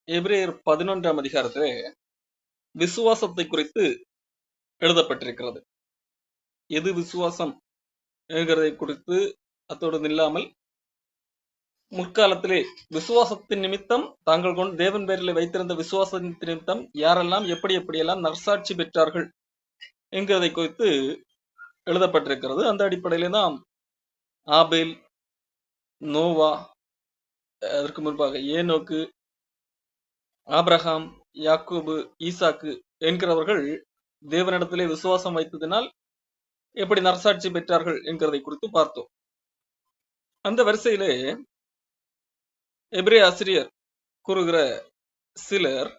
எபிரேயர் 11ஆம் அதிகாரத்திலே விசுவாசத்தை குறித்து எழுதப்பட்டிருக்கிறது. எது விசுவாசம் என்கிறதை குறித்து அத்தோடு நில்லாமல், முற்காலத்திலே விசுவாசத்தின் நிமித்தம் தாங்கள் கொண்டு தேவன் பேரில் வைத்திருந்த விசுவாசத்தின் நிமித்தம் யாரெல்லாம் எப்படியெல்லாம் நற்சாட்சி பெற்றார்கள் என்கிறதை குறித்து எழுதப்பட்டிருக்கிறது. அந்த அடிப்படையிலே தான் ஆபேல், நோவா, அதற்கு முன்பாக ஏனோக்கு, ஆபிரகாம், யாக்கோபு, ஈசாக்கு என்கிறவர்கள் தேவனிடத்திலே விசுவாசம் வைத்ததினால் எப்படி நற்சாட்சி பெற்றார்கள் என்கிறதை குறித்து பார்த்தோம். அந்த வரிசையிலே எபிரேய ஆசிரியர் கூறுகிற சிலர்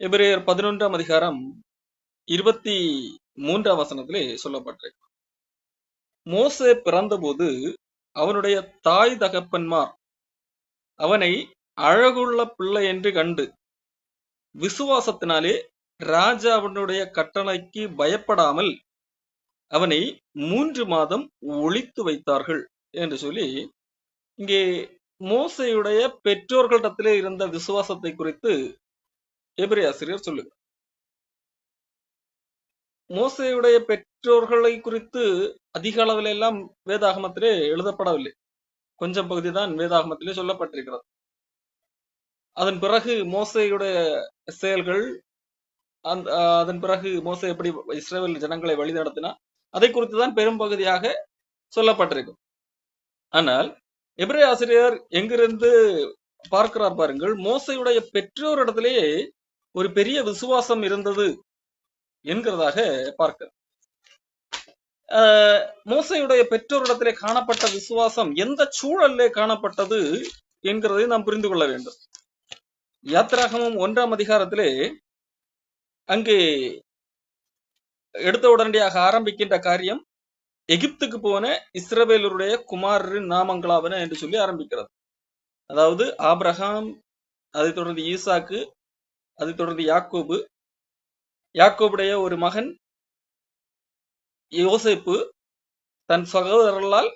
எபிரேயர் 11ஆம் அதிகாரம் 23ஆம் வசனத்திலே சொல்லப்பட்டிருக்கு. மோசே பிறந்தபோது அவனுடைய தாய் தகப்பன்மார் அவனை அழகுள்ள பிள்ளை என்று கண்டு விசுவாசத்தினாலே ராஜாவினுடைய கட்டளைக்கு பயப்படாமல் அவனை 3 மாதம் ஒளித்து வைத்தார்கள் என்று சொல்லி இங்கே மோசேயுடைய பெற்றோர்களிடத்திலே இருந்த விசுவாசத்தை குறித்து எபிரேய ஆசிரியர் சொல்லுகிறார். மோசேயுடைய பெற்றோர்களை குறித்து அதிக அளவில் எல்லாம் வேதாகமத்திலே எழுதப்படவில்லை. கொஞ்சம் பகுதி தான் வேதாகமத்திலே சொல்லப்பட்டிருக்கிறது. அதன் பிறகு மோசேயுடைய செயல்கள், அதன் பிறகு மோசே எப்படி இஸ்ரவேல் ஜனங்களை வழி நடத்தினா அதை குறித்துதான் பெரும் பகுதியாக சொல்லப்பட்டிருக்கும். ஆனால் எபிரேய ஆசிரியர் எங்கிருந்து பார்க்கிறார் பாருங்கள், மோசையுடைய பெற்றோரிடத்திலேயே ஒரு பெரிய விசுவாசம் இருந்தது என்கிறதாக பார்க்கிறார். மோசையுடைய பெற்றோரிடத்திலே காணப்பட்ட விசுவாசம் எந்த சூழலிலே காணப்பட்டது என்கிறதை நாம் புரிந்து கொள்ள வேண்டும். யாத்திராகமம் 1ஆம் அதிகாரத்திலே அங்கே எடுத்த உடனடியாக ஆரம்பிக்கின்ற காரியம் எகிப்துக்கு போன இஸ்ரவேலருடைய குமாரரின் நாமங்களாவன என்று சொல்லி ஆரம்பிக்கிறது. அதாவது ஆபிரகாம், அதைத் தொடர்ந்து ஈசாக்கு, அதைத் தொடர்ந்து யாக்கோபு, யாக்கோபுடைய ஒரு மகன் யோசேப்பு தன் சகோதரர்களால்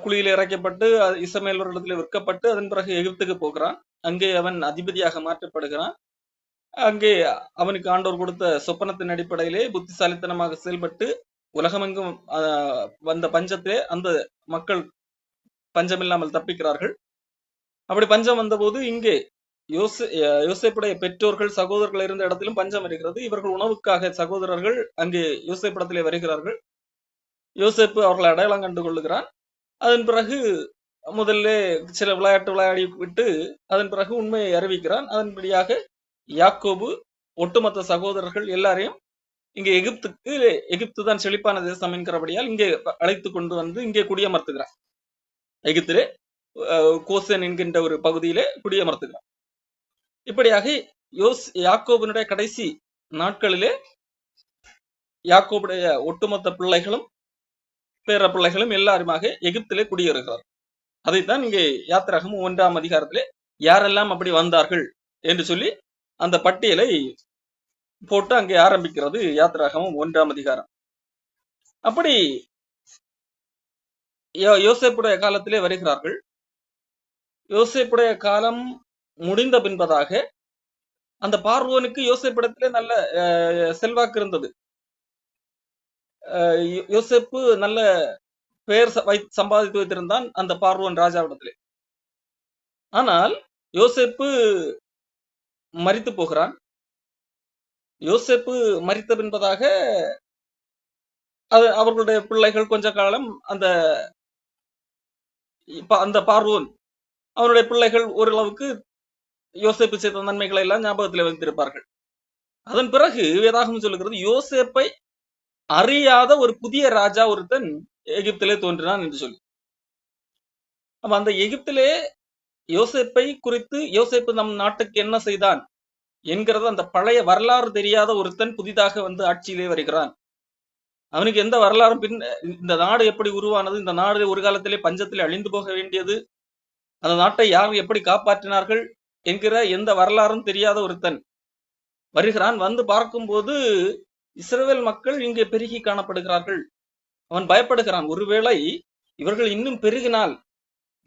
குழியில் இறைக்கப்பட்டு இஸ்ரவேலரிடத்தில் விற்கப்பட்டு அதன் பிறகு எகிப்துக்கு போகிறான். அங்கே அவன் அதிபதியாக மாற்றப்படுகிறான். அங்கே அவனுக்கு ஆண்டவர் கொடுத்த சொப்பனத்தின் அடிப்படையிலே புத்திசாலித்தனமாக செயல்பட்டு உலகமெங்கும் வந்த பஞ்சத்திலே அந்த மக்கள் பஞ்சமில்லாமல் தப்பிக்கிறார்கள். அப்படி பஞ்சம் வந்தபோது இங்கே யோசேப்புடைய பெற்றோர்கள் சகோதரர்கள் இருந்த இடத்திலும் பஞ்சம் வருகிறது. இவர்கள் உணவுக்காக சகோதரர்கள் அங்கே யோசேப்பிடத்திலே வருகிறார்கள். யோசேப்பு அவர்களை அடையாளம் கண்டு கொள்ளுகிறான். அதன் பிறகு முதல்ல சில விளையாட்டு விளையாடி விட்டு அதன் பிறகு உண்மையை அறிவிக்கிறான். அதன்படியாக யாக்கோபு ஒட்டுமொத்த சகோதரர்கள் எல்லாரையும் இங்கே எகிப்து தான் செழிப்பான தேசம் என்கிறபடியால் இங்கே அழைத்து கொண்டு வந்து இங்கே குடியமர்த்துகிறான். எகிப்திலே கோசேன் என்கின்ற ஒரு பகுதியிலே குடியமர்த்துகிறான். இப்படியாக யாக்கோபினுடைய கடைசி நாட்களிலே யாக்கோபுடைய ஒட்டுமொத்த பிள்ளைகளும் பேர பிள்ளைகளும் எல்லாருமாக எகிப்திலே குடியேறுகிறார். அதைத்தான் இங்கே யாத்திராகமம் 1ஆம் அதிகாரத்திலே யாரெல்லாம் அப்படி வந்தார்கள் என்று சொல்லி அந்த பட்டியலை போட்டு அங்கே ஆரம்பிக்கிறது யாத்திராகமம் 1ஆம் அதிகாரம். அப்படி யோசேப்புடைய காலத்திலே வருகிறார்கள். யோசேப்புடைய காலம் முடிந்த பின்பதாக அந்த பார்வோனுக்கு யோசேப்பிடத்திலே நல்ல செல்வாக்கு இருந்தது. யோசேப்பு நல்ல பெயர் சம்பாதித்து வைத்திருந்தான் அந்த பார்வோன் ராஜாவிடத்திலே. ஆனால் யோசேப்பு மரித்து போகிறான். யோசேப்பு மரித்த பின்பதாக அவர்களுடைய பிள்ளைகள் கொஞ்ச காலம் அந்த பார்வோன் அவருடைய பிள்ளைகள் ஓரளவுக்கு யோசேப்பு செய்த நன்மைகளை எல்லாம் ஞாபகத்தில் வைத்திருப்பார்கள். அதன் பிறகு வேதாகமம் சொல்லுகிறது, யோசேப்பை அறியாத ஒரு புதிய ராஜா ஒருத்தன் எகிப்திலே தோன்றினான் என்று சொல்லி. அப்ப அந்த எகிப்திலே யோசேப்பை குறித்து யோசேப்பு நம் நாட்டுக்கு என்ன செய்தான் என்கிறது அந்த பழைய வரலாறு தெரியாத ஒருத்தன் புதிதாக வந்து ஆட்சியிலே வருகிறான். அவனுக்கு எந்த வரலாறும் இந்த நாடு எப்படி உருவானது, இந்த நாடு ஒரு காலத்திலே பஞ்சத்திலே அழிந்து போக வேண்டியது, அந்த நாட்டை யார் எப்படி காப்பாற்றினார்கள் என்கிற எந்த வரலாறும் தெரியாத ஒருத்தன் வருகிறான். வந்து பார்க்கும்போது இஸ்ரவேல் மக்கள் இங்கே பெருகி காணப்படுகிறார்கள். அவன் பயப்படுகிறான், ஒருவேளை இவர்கள் இன்னும் பெருகினால்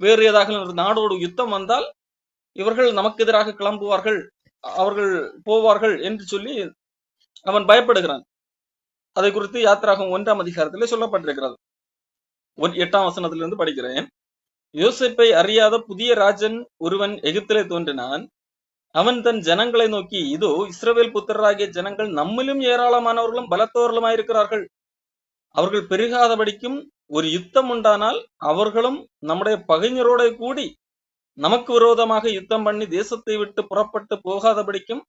வேறு ஏதாவது ஒரு நாடோடு யுத்தம் வந்தால் இவர்கள் நமக்கு எதிராக கிளம்புவார்கள், அவர்கள் போவார்கள் என்று சொல்லி அவன் பயப்படுகிறான். அதை குறித்து யாத்திராகம் 1ஆம் அதிகாரத்திலே சொல்லப்பட்டிருக்கிறது. 8ஆம் வசனத்திலிருந்து படிக்கிறேன். யோசேப்பை அறியாத புதிய ராஜன் ஒருவன் எகிப்திலே தோன்றினான். அவன் தன் ஜனங்களை நோக்கி, இதோ இஸ்ரவேல் புத்திரராகிய ஜனங்கள் நம்மிலும் ஏராளமானவர்களும் பலத்தவர்களுமாயிருக்கிறார்கள். அவர்கள் பெருகாதபடிக்கும் ஒரு யுத்தம் உண்டானால் அவர்களும் நம்முடைய பகைஞரோட கூடி நமக்கு விரோதமாக யுத்தம் பண்ணி தேசத்தை விட்டு புறப்பட்டு போகாதபடிக்கும்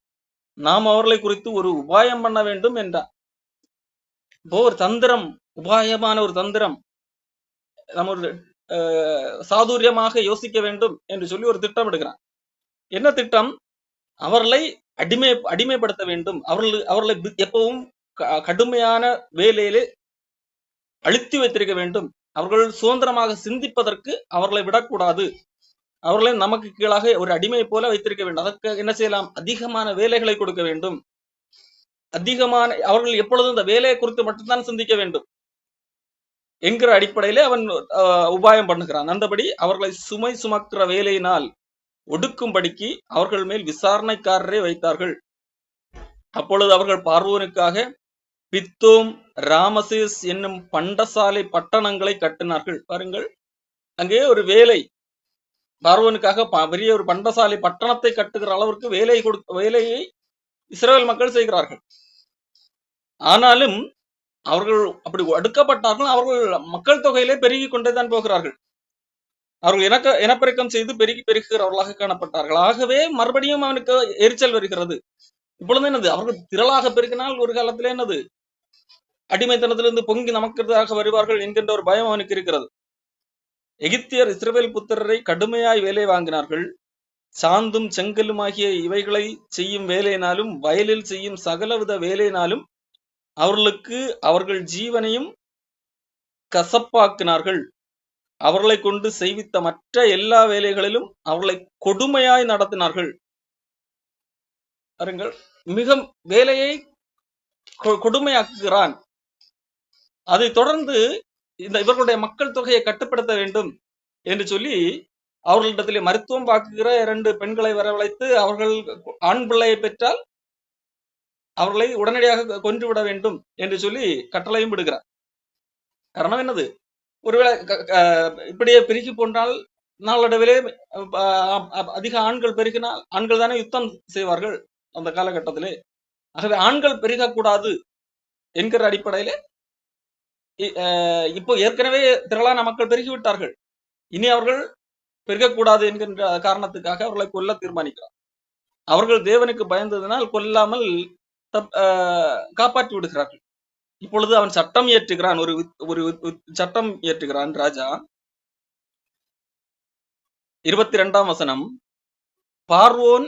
நாம் அவர்களை குறித்து ஒரு உபாயம் பண்ண வேண்டும் என்றான். இப்போ ஒரு தந்திரம், உபாயமான ஒரு தந்திரம், நம்ம ஒரு சாதுரியமாக யோசிக்க வேண்டும் என்று சொல்லி ஒரு திட்டம் எடுக்கிறான். என்ன திட்டம்? அவர்களை அடிமைப்படுத்த வேண்டும், அவர்களை எப்பவும் கடுமையான வேலையிலே அழுத்தி வைத்திருக்க வேண்டும், அவர்கள் சுதந்திரமாக சிந்திப்பதற்கு அவர்களை விடக்கூடாது, அவர்களை நமக்கு கீழாக ஒரு அடிமை போல வைத்திருக்க வேண்டும். அதற்கு என்ன செய்யலாம்? அதிகமான வேலைகளை கொடுக்க வேண்டும், அதிகமான அவர்கள் எப்பொழுதும் இந்த வேலையை குறித்து மட்டும்தான் சிந்திக்க வேண்டும் என்கிற அடிப்படையிலே அவன் உபாயம் பண்ணுகிறான். அந்தபடி அவர்களை சுமை சுமக்கிற வேலையினால் ஒடுக்கும்படிக்கு அவர்கள் மேல் விசாரணைக்காரரை வைத்தார்கள். அப்பொழுது அவர்கள் பார்வோனுக்காக பித்தோம், ராமசேஸ் என்னும் பண்டசாலை பட்டணங்களை கட்டினார்கள். பாருங்கள், அங்கே ஒரு வேலை, பார்வோனுக்காக பெரிய ஒரு பண்டசாலை பட்டணத்தை கட்டுகிற அளவிற்கு வேலையை இஸ்ரவேல் மக்கள் செய்கிறார்கள். ஆனாலும் அவர்கள் அப்படி அடுக்கப்பட்டார்கள். அவர்கள் மக்கள் தொகையிலே பெருகி கொண்டேதான் போகிறார்கள். அவர்கள் இனப்பெருக்கம் செய்து பெருகுகிறவர்களாக காணப்பட்டார்கள். ஆகவே மறுபடியும் அவனுக்கு எரிச்சல் வருகிறது. இப்பொழுது என்னது? அவர்கள் திரளாக பெருகினால் ஒரு காலத்திலே என்னது? அடிமைத்தனத்திலிருந்து பொங்கி நமக்கு வருவார்கள் என்கின்ற ஒரு பயம் அவனுக்கு இருக்கிறது. எகிப்தியர் இஸ்ரவேல் புத்திரரை கடுமையாய் வேலை வாங்கினார்கள். சாந்தும் செங்கலுமாகிய இவைகளை செய்யும் வேலையினாலும் வயலில் செய்யும் சகலவித வேலையினாலும் அவர்களுக்கு அவர்கள் ஜீவனையும் கசப்பாக்கினார்கள். அவர்களை கொண்டு செய்வித்த மற்ற எல்லா வேலைகளிலும் அவர்களை கொடுமையாய் நடத்தினார்கள். பாருங்கள், மிக வேலையை கொடுமையாக்குகிறான். அதை தொடர்ந்து இவர்களுடைய மக்கள் தொகையை கட்டுப்படுத்த வேண்டும் என்று சொல்லி அவர்களிடத்திலே மருத்துவம் பார்க்குகிற 2 பெண்களை வரவழைத்து அவர்கள் ஆண் பிள்ளையை பெற்றால் அவர்களை உடனடியாக கொன்றுவிட வேண்டும் என்று சொல்லி கட்டளையும் விடுகிறார். காரணம் என்னது? ஒருவேளை இப்படியே பெருகி போன்றால் நாளடைவிலே அதிக ஆண்கள் பெருகினால் ஆண்கள் தானே யுத்தம் செய்வார்கள் அந்த காலகட்டத்திலே. ஆகவே ஆண்கள் பெருகக்கூடாது என்கிற அடிப்படையிலே இப்போ ஏற்கனவே திரளான மக்கள் பெருகிவிட்டார்கள், இனி அவர்கள் பெருகக்கூடாது என்கின்ற காரணத்துக்காக அவர்களை கொல்ல தீர்மானிக்கிறார். அவர்கள் தேவனுக்கு பயந்ததினால் கொல்லாமல் காப்பாற்றி விடுகிறார்கள். இப்பொழுது அவன் சட்டம் இயற்றுகிறான், ஒரு சட்டம் இயற்றுகிறான் ராஜா. 22ஆம் வசனம், பார்வோன்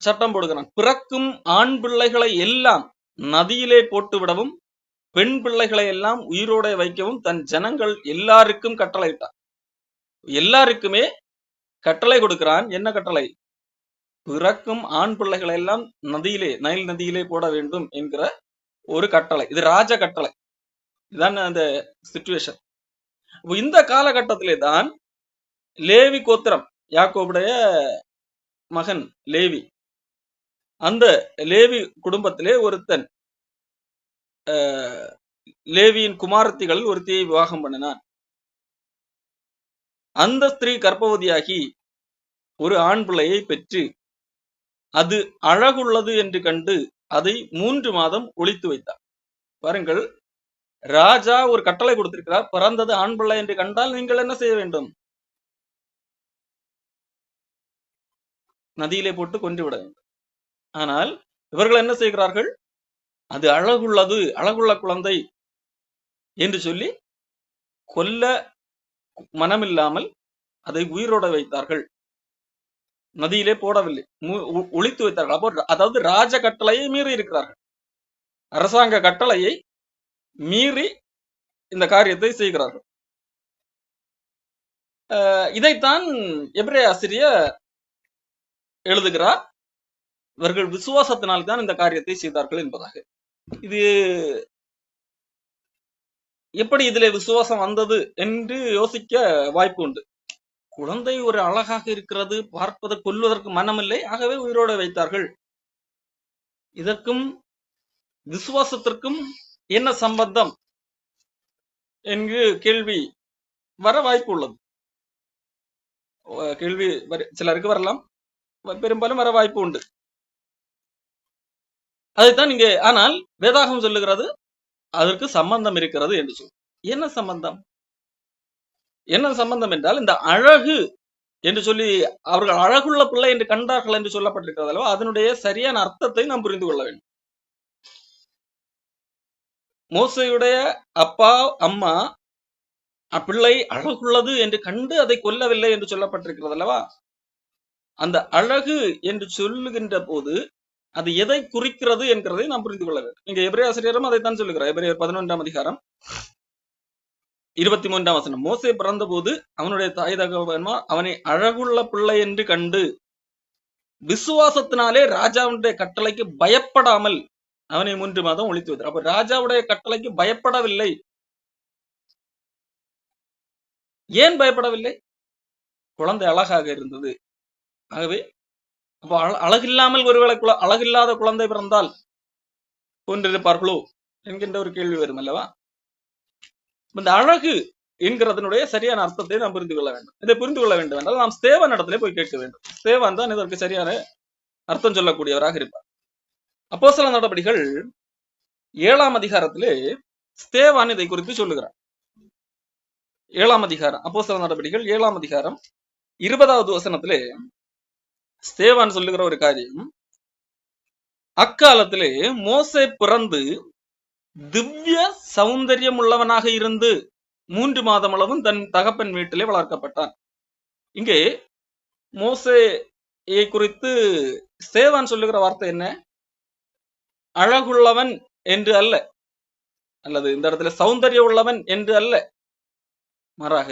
சட்டம் போடுகிறான், பிறக்கும் ஆண் பிள்ளைகளை எல்லாம் நதியிலே போட்டு விடவும் பெண் பிள்ளைகளை எல்லாம் உயிரோட வைக்கவும் தன் ஜனங்கள் எல்லாருக்கும் கட்டளையிட்டான். எல்லாருக்குமே கட்டளை கொடுக்கிறான். என்ன கட்டளை? பிறக்கும் ஆண் பிள்ளைகளை எல்லாம் நைல் நதியிலே போட வேண்டும் என்கிற ஒரு கட்டளை. இது ராஜ கட்டளை. இதுதான் அந்த சிச்சுவேஷன். இந்த காலகட்டத்திலே தான் லேவி கோத்திரம், யாக்கோபுடைய மகன் லேவி, அந்த லேவி குடும்பத்திலே ஒருத்தன் லேவியின் குமாரத்திகள் ஒருத்தியை விவாகம் பண்ணினான். அந்த ஸ்திரீ கர்ப்பவதியாகி ஒரு ஆண் பிள்ளையை பெற்று அது அழகுள்ளது என்று கண்டு அதை 3 மாதம் ஒளித்து வைத்தார். பாருங்கள், ராஜா ஒரு கட்டளை கொடுத்திருக்கிறார். பிறந்தது ஆண் பிள்ளை என்று கண்டால் நீங்கள் என்ன செய்ய வேண்டும்? நதியிலே போட்டு கொன்று விட வேண்டும். ஆனால் இவர்கள் என்ன செய்கிறார்கள்? அது அழகுள்ளது, அழகுள்ள குழந்தை என்று சொல்லி கொல்ல மனமில்லாமல் அதை உயிரோட வைத்தார்கள். நதியிலே போடவில்லை, ஒளித்து வைத்தார்கள். அப்போ அதாவது ராஜ கட்டளையை மீறி இருக்கிறார்கள். அரசாங்க கட்டளையை மீறி இந்த காரியத்தை செய்கிறார்கள். இதைத்தான் எபிரேய ஆசிரியர் எழுதுகிறார். இவர்கள் விசுவாசத்தினால்தான் இந்த காரியத்தை செய்தார்கள் என்பதாக. இது எப்படி இதிலே விசுவாசம் வந்தது என்று யோசிக்க வாய்ப்பு உண்டு. குழந்தை ஒரு அழகாக இருக்கிறது, பார்ப்பதை கொல்வதற்கு மனமில்லை, ஆகவே உயிரோடு வைத்தார்கள். இதற்கும் விசுவாசத்திற்கும் என்ன சம்பந்தம் என்று கேள்வி வர வாய்ப்பு உள்ளது. கேள்வி சிலருக்கு வரலாம், பெரும்பாலும் வர வாய்ப்பு உண்டு. அதைத்தான் இங்கே ஆனால் வேதாகம் சொல்லுகிறது அதற்கு சம்பந்தம் இருக்கிறது என்று சொல்லு. என்ன சம்பந்தம்? என்ன சம்பந்தம் என்றால், இந்த அழகு என்று சொல்லி அவர்கள் அழகுள்ள பிள்ளை என்று கண்டார்கள் என்று சொல்லப்பட்டிருக்கிறது அல்லவா, அதனுடைய சரியான அர்த்தத்தை நாம் புரிந்து கொள்ள வேண்டும். மோசையுடைய அப்பா அம்மா அப்பிள்ளை அழகுள்ளது என்று கண்டு அதை கொல்லவில்லை என்று சொல்லப்பட்டிருக்கிறது அல்லவா. அந்த அழகு என்று சொல்லுகின்ற போது அது எதை குறிக்கிறது என்கிறதை நாம் புரிந்து கொள்ள வேண்டும். இங்க எபிரேய ஆசிரியரும் அதைத்தான் சொல்லுகிறார். எபிரேயர் 11ஆம் அதிகாரம் 23ஆம் வசனம். மோசே பிறந்த போது அவனுடைய தாய் தகவன்மார் அவனை அழகுள்ள பிள்ளை என்று கண்டு விசுவாசத்தினாலே ராஜாவுடைய கட்டளைக்கு பயப்படாமல் அவனை 3 மாதம் ஒழித்து வைத்தார். அப்ப ராஜாவுடைய கட்டளைக்கு பயப்படவில்லை. ஏன் பயப்படவில்லை? குழந்தை அழகாக இருந்தது. ஆகவே அப்போ அழகில்லாமல் ஒருவேளை அழகில்லாத குழந்தை பிறந்தால் கொண்டிருப்பார்களோ என்கின்ற ஒரு கேள்வி வரும் அல்லவா. இந்த அழகு என்கிறதனுடைய சரியான அர்த்தத்தை நாம் புரிந்து கொள்ள வேண்டும். இதை புரிந்து கொள்ள வேண்டும் என்றால் நாம் ஸ்தேவான் இடத்திலே போய் கேட்க வேண்டும். ஸ்தேவான் தான் இதற்கு சரியான அர்த்தம் சொல்லக்கூடியவராக இருப்பார். அப்போஸ்தலர் நடபடிகள் 7ஆம் அதிகாரத்திலே ஸ்தேவான் இதை குறித்து சொல்லுகிறார். 7ஆம் அதிகாரம் அப்போஸ்தலர் நடபடிகள் 7ஆம் அதிகாரம் 20வது வசனத்திலே ஸ்தேவான் சொல்லுகிற ஒரு காரியம், அக்காலத்திலே மோசே பிறந்து திவ்ய சௌந்தரியம் உள்ளவனாக இருந்து 3 மாதம் அளவும் தன் தகப்பன் வீட்டிலே வளர்க்கப்பட்டான். இங்கே மோசேயை குறித்து ஸ்தேவான் சொல்லுகிற வார்த்தை என்ன? அழகுள்ளவன் என்று அல்ல, அல்லது இந்த இடத்துல சௌந்தரியம் உள்ளவன் என்று அல்ல, மாறாக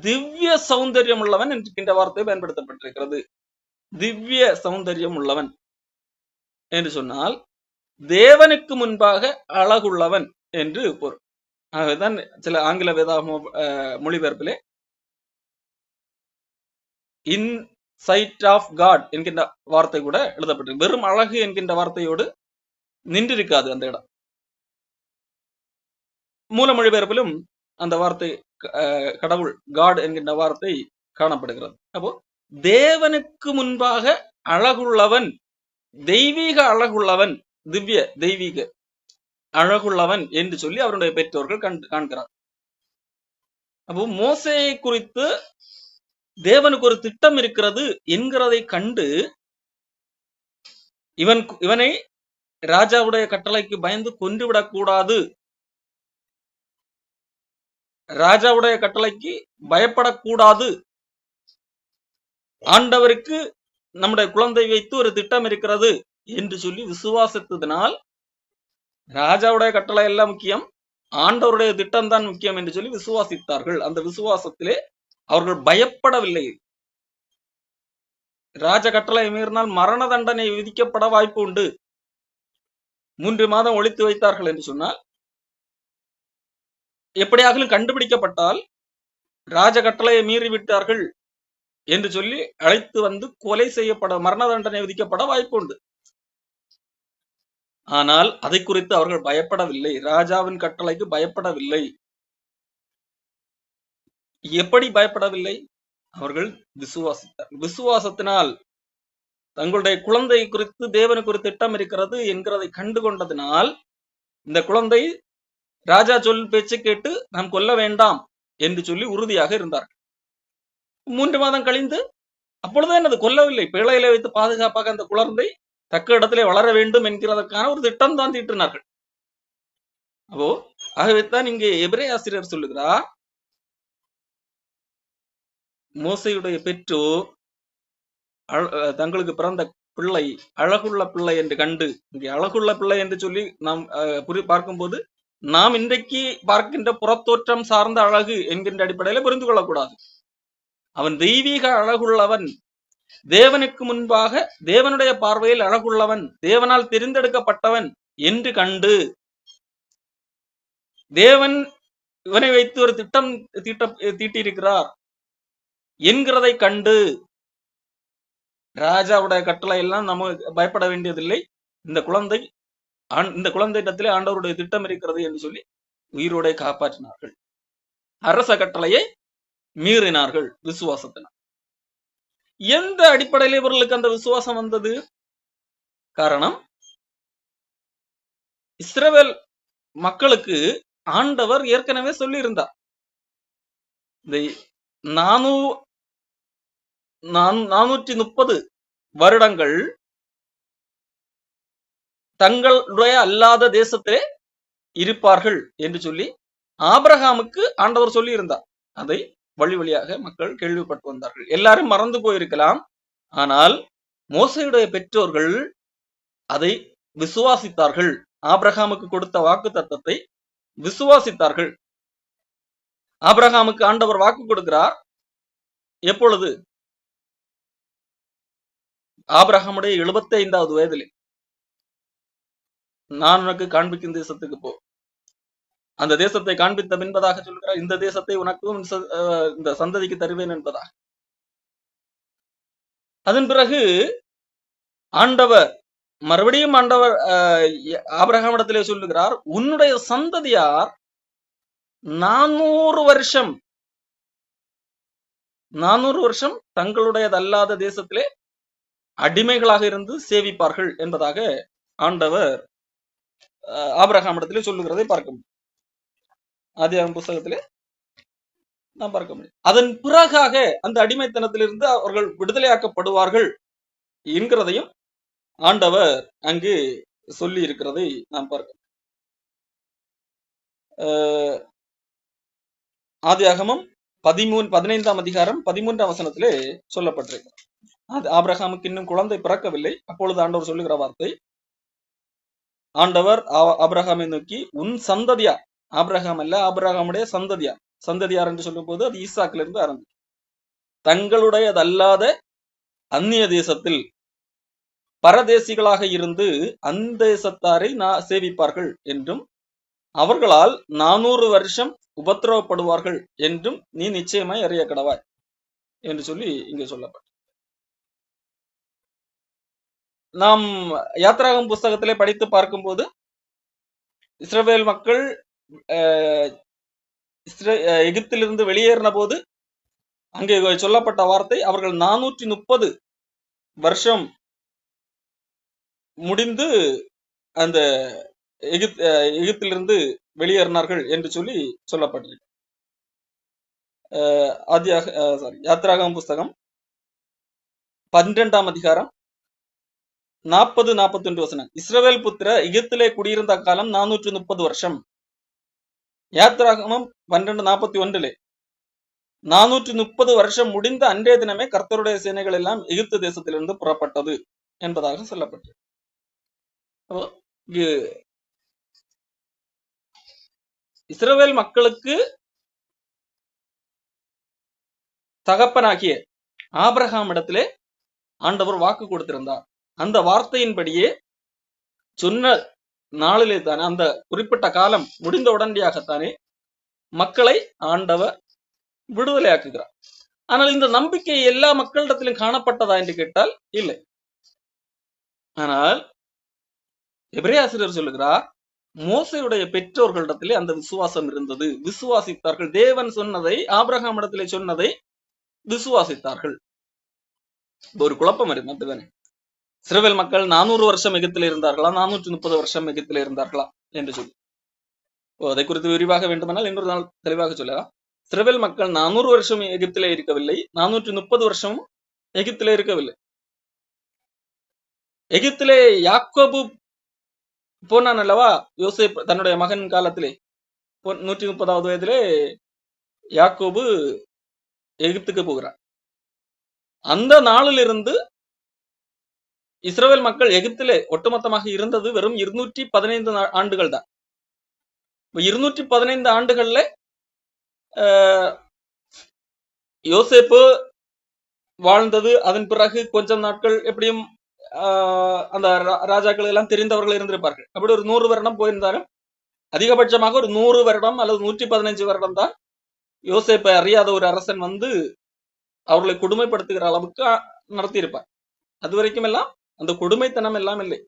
திவ்ய சௌந்தரியம் உள்ளவன் என்கின்ற வார்த்தை பயன்படுத்தப்பட்டிருக்கிறது. திவ்ய சௌந்தரியம் உள்ளவன் என்று சொன்னால் தேவனுக்கு முன்பாக அழகுள்ளவன் என்று பொருள். ஆகவேதான் சில ஆங்கில வேதாகம மொழிபெயர்ப்பிலே இன் சைட் ஆஃப் காட் என்கின்ற வார்த்தை கூட எழுதப்பட்டிருக்கு. வெறும் அழகு என்கின்ற வார்த்தையோடு நின்றிருக்காது அந்த இடம். மூல மொழிபெயர்ப்பிலும் அந்த வார்த்தை கடவுள் காட் என்கின்ற வார்த்தை காணப்படுகிறது. அப்போ தேவனுக்கு முன்பாக அழகுள்ளவன், தெய்வீக அழகுள்ளவன், திவ்ய தெய்வீக அழகுள்ளவன் என்று சொல்லி அவருடைய பெற்றோர்கள் காண்கிறார். அப்போ மோசேயை குறித்து தேவனுக்கு ஒரு திட்டம் இருக்கிறது என்கிறதை கண்டு இவனை ராஜாவுடைய கட்டளைக்கு பயந்து கொன்றுவிடக் கூடாது, ராஜாவுடைய கட்டளைக்கு பயப்படக்கூடாது, ஆண்டவருக்கு நம்முடைய குழந்தை வைத்து ஒரு திட்டம் இருக்கிறது என்று சொல்லி விசுவாசித்ததனால் ராஜாவுடைய கட்டளை எல்லாம் முக்கியம், ஆண்டவருடைய திட்டம் தான் முக்கியம் என்று சொல்லி விசுவாசித்தார்கள். அந்த விசுவாசத்திலே அவர்கள் பயப்படவில்லை. ராஜ கட்டளை மீறினால் மரண தண்டனை விதிக்கப்பட வாய்ப்பு உண்டு. 3 மாதம் ஒழித்து வைத்தார்கள் என்று சொன்னால், எப்படியாகிலும் கண்டுபிடிக்கப்பட்டால் ராஜ கட்டளையை மீறிவிட்டார்கள் என்று சொல்லி அழைத்து வந்து கொலை செய்யப்பட, மரண தண்டனை விதிக்கப்பட வாய்ப்பு உண்டு. ஆனால் அதை குறித்து அவர்கள் பயப்படவில்லை. ராஜாவின் கட்டளைக்கு பயப்படவில்லை. எப்படி பயப்படவில்லை? அவர்கள் விசுவாசித்தார். விசுவாசத்தினால் தங்களுடைய குழந்தை குறித்து தேவனுக்கு ஒரு திட்டம் இருக்கிறது என்கிறதை கண்டு கொண்டதினால் இந்த குழந்தை ராஜா சொல் பேச்சு கேட்டு நாம் கொல்ல வேண்டாம் என்று சொல்லி உறுதியாக இருந்தார்கள். 3 மாதம் கழிந்து அப்பொழுது என்னது கொல்லவில்லை, பிழையில வைத்து பாதுகாப்பாக அந்த குழந்தை தக்க இடத்திலே வளர வேண்டும் என்கிறதற்கான ஒரு திட்டம் தான் தீட்டினார்கள். அப்போ ஆகவேத்தான் இங்கே எபிரேய ஆசிரியர் சொல்லுகிறார், மோசையுடைய பெற்றோர் தங்களுக்கு பிறந்த பிள்ளை அழகுள்ள பிள்ளை என்று கண்டு, இங்கே அழகுள்ள பிள்ளை என்று சொல்லி நாம் பார்க்கும்போது நாம் இன்றைக்கு பார்க்கின்ற புறத்தோற்றம் சார்ந்த அழகு என்கின்ற அடிப்படையில புரிந்து கொள்ளக்கூடாது. அவன் தெய்வீக அழகுள்ளவன், தேவனுக்கு முன்பாக தேவனுடைய பார்வையில் அழகுள்ளவன், தேவனால் தெரிந்தெடுக்கப்பட்டவன் என்று கண்டு தேவன் இவனை வைத்து ஒரு திட்டம் தீட்டியிருக்கிறார் என்கிறதை கண்டு ராஜாவுடைய கட்டளை எல்லாம் நம்ம பயப்பட வேண்டியதில்லை, இந்த குழந்தையிடத்திலே ஆண்டவருடைய திட்டம் இருக்கிறது என்று சொல்லி உயிரோட காப்பாற்றினார்கள். அரச கட்டளையை மீறினார்கள் விசுவாசத்தினால். எந்த அடிப்படையில் இவர்களுக்கு அந்த விசுவாசம் வந்தது? காரணம், இஸ்ரவேல் மக்களுக்கு ஆண்டவர் ஏற்கனவே சொல்லி இருந்தார், இந்த 430 வருடங்கள் தங்களுடைய அல்லாத தேசத்திலே இருப்பார்கள் என்று சொல்லி ஆபிரகாமுக்கு ஆண்டவர் சொல்லி இருந்தார். அதை வழி வழியாக மக்கள் கேள்விப்பட்டு வந்தார்கள். எல்லாரும் மறந்து போயிருக்கலாம், ஆனால் மோசேயுடைய பெற்றோர்கள் அதை விசுவாசித்தார்கள். ஆபிரகாமுக்கு கொடுத்த வாக்கு தத்தத்தை விசுவாசித்தார்கள். ஆபிரகாமுக்கு ஆண்டவர் வாக்கு கொடுக்கிறார். எப்பொழுது? ஆபிரகாமுடைய 75வது வயதிலே, நான் உனக்கு காண்பிக்கும் தேசத்துக்கு போ, அந்த தேசத்தை காண்பித்த என்பதாக சொல்கிறார். இந்த தேசத்தை உனக்கும் இந்த சந்ததிக்கு தருவேன் என்பதாக. அதன் பிறகு ஆண்டவர் மறுபடியும் ஆபிரகாமிடத்திலே சொல்லுகிறார், உன்னுடைய சந்ததியார் 400 வருஷம் தங்களுடையதல்லாத தேசத்திலே அடிமைகளாக இருந்து சேவிப்பார்கள் என்பதாக ஆண்டவர் ஆபிரகாமிடத்திலே சொல்லுகிறதை பார்க்க முடியும். ஆதியாகமம் புத்தகத்திலே நாம் பார்க்க முடியும். அதன் பிறகாக அந்த அடிமைத்தனத்திலிருந்து அவர்கள் விடுதலையாக்கப்படுவார்கள் என்கிறதையும் ஆண்டவர் அங்கு சொல்லி இருக்கிறதை நாம் பார்க்க. ஆதியாகமம் 15ஆம் அதிகாரம் 13ஆம் வசனத்திலே சொல்லப்பட்டிருக்கிறது. ஆபிரகாமுக்கு இன்னும் குழந்தை பிறக்கவில்லை. அப்பொழுது ஆண்டவர் சொல்லுகிற வார்த்தை, ஆண்டவர் ஆபிரகாமை நோக்கி, உன் சந்ததியார், ஆபிரகாம் அல்ல, ஆபிரகாமுடைய சந்ததியார், சந்ததியார் என்று சொல்லும் போது அது ஈசாக்கிலிருந்து ஆரம்பிக்கும், தங்களுடையதல்லாத அந்நிய தேசத்தில் பரதேசிகளாக இருந்து அந்த தேசத்தாரை சேவிப்பார்கள் என்றும் அவர்களால் 400 வருஷம் உபத்திரவப்படுவார்கள் என்றும் நீ நிச்சயமாய் அறிய கடவாய் என்று சொல்லி இங்கே சொல்லப்பட்ட. நாம் யாத்ராகமம் புஸ்தகத்திலே படித்து பார்க்கும்போது இஸ்ரவேல் மக்கள் எகிப்திலிருந்து வெளியேறின போது அங்கே சொல்லப்பட்ட வார்த்தை, அவர்கள் 430 வருஷம் முடிந்து அந்த எகிப்திலிருந்து வெளியேறினார்கள் என்று சொல்லி சொல்லப்பட்டிருக்கு. யாத்ராகமம் புஸ்தகம் 12ஆம் அதிகாரம் 40-41 வசனம். இஸ்ரவேல் புத்திர எகிப்திலே குடியிருந்த காலம் 430 வருஷம். யாத்ராகமம் 12:41 430 வருஷம் முடிந்த அன்றைய தினமே கர்த்தருடைய சேனைகள் எல்லாம் எகிப்து தேசத்திலிருந்து புறப்பட்டது என்பதாக சொல்லப்பட்டது. இஸ்ரவேல் மக்களுக்கு தகப்பனாகிய ஆபிரகாம் இடத்திலே ஆண்டவர் வாக்கு கொடுத்திருந்தார். அந்த வார்த்தையின்படியே சொன்ன நாளிலே தானே, அந்த குறிப்பிட்ட காலம் முடிந்த உடனடியாகத்தானே மக்களை ஆண்டவர் விடுதலையாக்குகிறார். ஆனால் இந்த நம்பிக்கை எல்லா மக்களிடத்திலும் காணப்பட்டதா என்று கேட்டால் இல்லை. ஆனால் எபிரேயர் சொல்லுகிறார், மோசேயுடைய பெற்றோர்களிடத்திலே அந்த விசுவாசம் இருந்தது, விசுவாசித்தார்கள். தேவன் சொன்னதை, ஆபிரகாம் இடத்திலே சொன்னதை விசுவாசித்தார்கள். ஒரு குழப்பம் இருக்குதானே, இஸ்ரவேல் மக்கள் 400 வருஷம் எகிப்திலே இருந்தார்களா, 430 வருஷம் எகிப்திலே இருந்தார்களா என்று சொல்லி அதை குறித்து விரிவாக வேண்டுமானால் இன்னொரு நாள் தெளிவாக சொல்லலாம். இஸ்ரவேல் மக்கள் 400 வருஷம் எகிப்திலே இருக்கவில்லை, 430 வருஷமும் எகிப்திலே இருக்கவில்லை. எகிப்திலே யாக்கோபு போனான் அல்லவா, யோசேப் தன்னுடைய மகன் காலத்திலே 130வது வயதிலே யாக்கோபு எகிப்துக்கு போகிறார். அந்த நாளிலிருந்து இஸ்ரவேல் மக்கள் எகிப்திலே ஒட்டுமொத்தமாக இருந்தது வெறும் 215 ஆண்டுகள் தான். 215 ஆண்டுகள்ல யோசேப்பு வாழ்ந்தது. அதன் பிறகு கொஞ்சம் நாட்கள் எப்படியும் அந்த ராஜாக்கள் எல்லாம் தெரிந்தவர்கள் இருந்திருப்பார்கள். அப்படி ஒரு 100 வருடம் போயிருந்தாலும் அதிகபட்சமாக ஒரு 100 வருடம் அல்லது 115 வருடம் தான் யோசேப்பை அறியாத ஒரு அரசன் வந்து அவர்களை கொடுமைப்படுத்துகிற அளவுக்கு நடத்தியிருப்பார். அது வரைக்கும் எல்லாம் அந்த கொடுமைத்தனம் எல்லாம் இல்லை.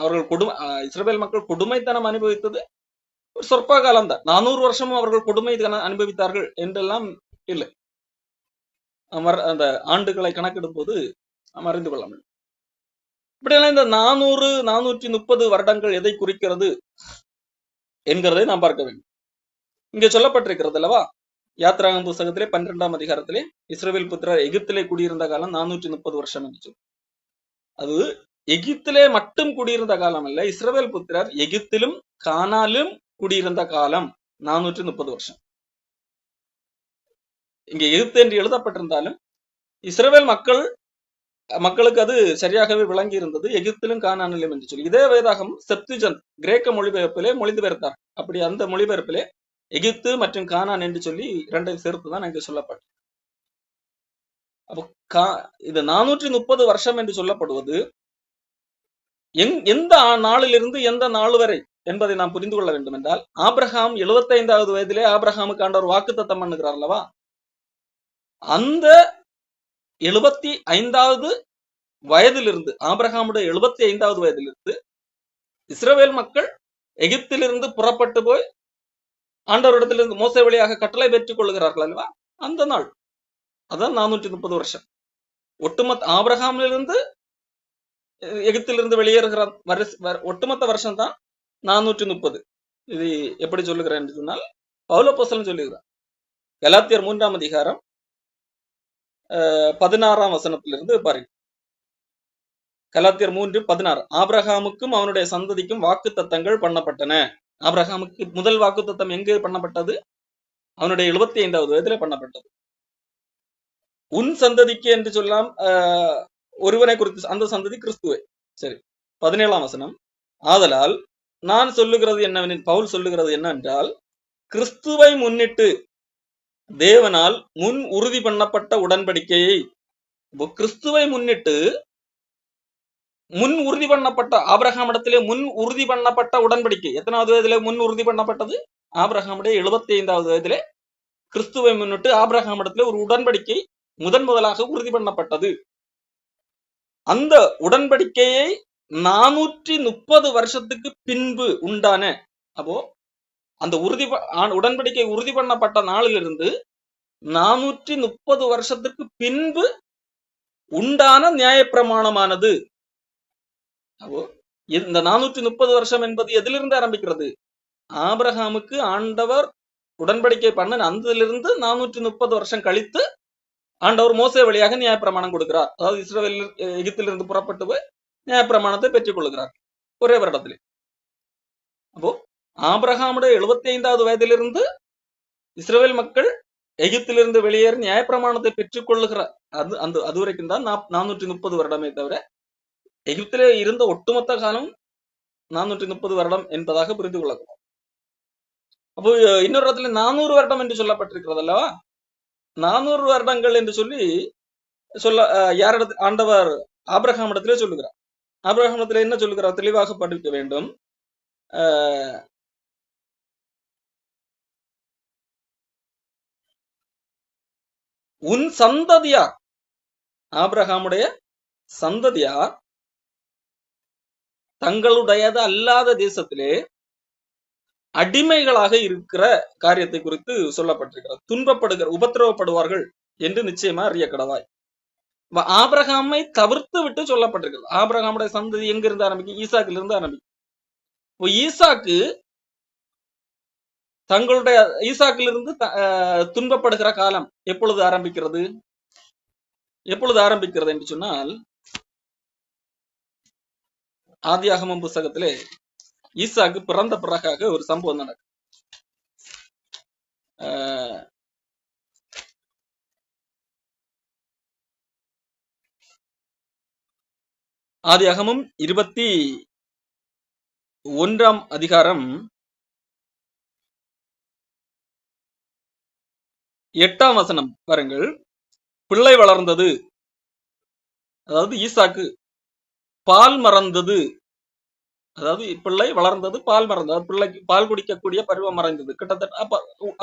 அவர்கள் இஸ்ரவேல் மக்கள் கொடுமைத்தனம் அனுபவித்தது ஒரு சொற்ப காலம்தான். 400 வருஷமும் அவர்கள் கொடுமை அனுபவித்தார்கள் என்றெல்லாம் இல்லை. அந்த ஆண்டுகளை கணக்கிடும் போது நாம் அறிந்து கொள்ள முடியும். இப்படியெல்லாம் இந்த 430 வருடங்கள் எதை குறிக்கிறது என்கிறதை நாம் பார்க்க வேண்டும். இங்கே சொல்லப்பட்டிருக்கிறது அல்லவா, யாத்ராகம புஸ்தகத்திலே 12ஆம் அதிகாரத்திலே இஸ்ரவேல் புத்திரர் எகிப்திலே குடியிருந்த காலம் 430 வருஷம் என்று சொல்லி. அது எகிப்திலே மட்டும் குடியிருந்த காலம் அல்ல, இஸ்ரவேல் புத்திரர் எகிப்திலும் கானாலும் குடியிருந்த காலம் 430 வருஷம். இங்க எகிப்து என்று எழுதப்பட்டிருந்தாலும் இஸ்ரவேல் மக்களுக்கு அது சரியாகவே விளங்கி இருந்தது, எகிப்திலும் கானானிலும் என்று சொல்லி. இதே வேதாகம் செப்துஜென்ட் கிரேக்க மொழிபெயர்ப்பிலே மொழிபெயர்த்தார். அப்படி அந்த மொழிபெயர்ப்பிலே எகிப்து மற்றும் கானான் என்று சொல்லி இரண்டையும் சேர்த்துதான் அங்கே சொல்லப்பட்டது. அப்போ இது 430 வருஷம் என்று சொல்லப்படுவது எந்த நாளிலிருந்து எந்த நாள் வரை என்பதை நாம் புரிந்து கொள்ள வேண்டும் என்றால், ஆபிரகாம் 75வது வயதிலே ஆபிரகாமுக்கு ஆண்டவர் வாக்குத்தத்தம் பண்ணுகிறார் அல்லவா, அந்த 75வது வயதிலிருந்து, ஆபிரகாமுடைய 75வது வயதிலிருந்து இஸ்ரவேல் மக்கள் எகிப்திலிருந்து புறப்பட்டு போய் ஆண்டவரிடத்திலிருந்து மோசே வழியாக கட்டளை பெற்றுக் கொள்கிறார்கள் அல்லவா, அந்த நாள் அதான் 430 வருஷம். ஒட்டுமொத்த ஆபிரகாமிலிருந்து எகிப்திலிருந்து வெளியேறுகிற ஒட்டுமொத்த வருஷம் தான் 430. இது எப்படி சொல்லுகிறேன் என்று சொன்னால், பவுல் அப்போஸ்தலன் சொல்லுகிறார். கலாத்தியர் 3ஆம் அதிகாரம் 16ஆம் வசனத்திலிருந்து பாருங்க. கலாத்தியர் 3:16, ஆபிரகாமுக்கும் அவனுடைய சந்ததிக்கும் வாக்கு தத்தங்கள் பண்ணப்பட்டன. ஆபிரகாமுக்கு முதல் வாக்கு தத்தம் எங்கே பண்ணப்பட்டது? அவனுடைய 75வது வயதிலே பண்ணப்பட்டது. உன் சந்ததிக்கு என்று சொல்லலாம், ஒருவனை குறித்து, அந்த சந்ததி கிறிஸ்துவை. சரி, 17ஆம் வசனம், ஆதலால் நான் சொல்லுகிறது என்னவெனில், பவுல் சொல்லுகிறது என்னவென்றால், கிறிஸ்துவை முன்னிட்டு தேவனால் முன் உறுதி பண்ணப்பட்ட உடன்படிக்கையை, கிறிஸ்துவை முன்னிட்டு முன் உறுதி பண்ணப்பட்ட, ஆபிரகாம் இடத்திலே முன் உறுதி பண்ணப்பட்ட உடன்படிக்கை எத்தனாவது வயதிலே முன் உறுதி பண்ணப்பட்டது? ஆபிரகாமுடைய 75வது வயதிலே கிறிஸ்துவை முன்னிட்டு ஆபிரகாம் இடத்திலே ஒரு உடன்படிக்கை முதலாக உறுதி பண்ணப்பட்டது. அந்த உடன்படிக்கையை 430 வருஷத்துக்கு பின்பு உண்டான, அப்போ அந்த உடன்படிக்கை உறுதி பண்ணப்பட்ட நாளிலிருந்து 430 வருஷத்துக்கு பின்பு உண்டான நியாயப்பிரமாணமானது. அப்போ இந்த 430 வருஷம் என்பது எதிலிருந்து ஆரம்பிக்கிறது? ஆபிரகாமுக்கு ஆண்டவர் உடன்படிக்கை பண்ண அந்திலிருந்து 430 வருஷம் கழித்து ஆண்டவர் மோசே வழியாக நியாயப்பிரமாணம் கொடுக்கிறார். அதாவது இஸ்ரவேல் எகிப்திலிருந்து புறப்பட்டு போய் நியாயப்பிரமாணத்தை பெற்றுக் கொள்கிறார் ஒரே வருடத்திலே. அப்போ ஆபிரகாமுடைய 75வது வயதிலிருந்து இஸ்ரவேல் மக்கள் எகிப்திலிருந்து வெளியேறி நியாயப்பிரமாணத்தை பெற்றுக் கொள்ளுகிறார். அது வரைக்கும் தான் 430 வருடமே தவிர, எகிப்திலே இருந்த ஒட்டுமொத்த காலம் 430 வருடம் என்பதாக புரிந்து கொள்ளக்கூடாது. அப்போ இன்னொரு இடத்துல 400 வருடம் என்று சொல்லப்பட்டிருக்கிறது அல்லவா, 400 வருடங்கள் என்று சொல்லி ஆண்டவர் ஆபிரகாம் இடத்திலே சொல்லுகிறார். ஆபிரகாம் இடத்துல என்ன சொல்லுகிறார்? தெளிவாக படிக்க வேண்டும். உன் சந்ததியார், ஆபிரகாமுடைய சந்ததியார் தங்களுடையது அல்லாத தேசத்திலே அடிமைகளாக இருக்கிற காரியத்தை குறித்து சொல்லப்பட்டிருக்கிறது. உபத்திரவப்படுவார்கள் என்று நிச்சயமா அறிய கடவாய். ஆபிரகாமை தவிர்த்து விட்டு சொல்லப்பட்டிருக்கிறது. ஆபிரகாமுடைய சந்ததி எங்கிருந்து ஆரம்பிக்கும்? ஈசாக்கிலிருந்து இருந்து ஆரம்பிக்கும். ஈசாக்கு தங்களுடைய ஈசாக்கிலிருந்து துன்பப்படுகிற காலம் எப்பொழுது ஆரம்பிக்கிறது என்று சொன்னால், ஆதியாகமம் புஸ்தகத்திலே ஈசாக்கு பிறந்த பிறகாக ஒரு சம்பவம் நடக்கும். ஆதியாகமம் 21ஆம் அதிகாரம் 8ஆம் வசனம் பாருங்கள். பிள்ளை வளர்ந்தது, அதாவது ஈசாக்கு பால் மறந்தது, அதாவது பிள்ளை வளர்ந்தது, பால் மறந்தது, பிள்ளைக்கு பால் குடிக்கக்கூடிய பருவம் மறைந்தது. கிட்டத்தட்ட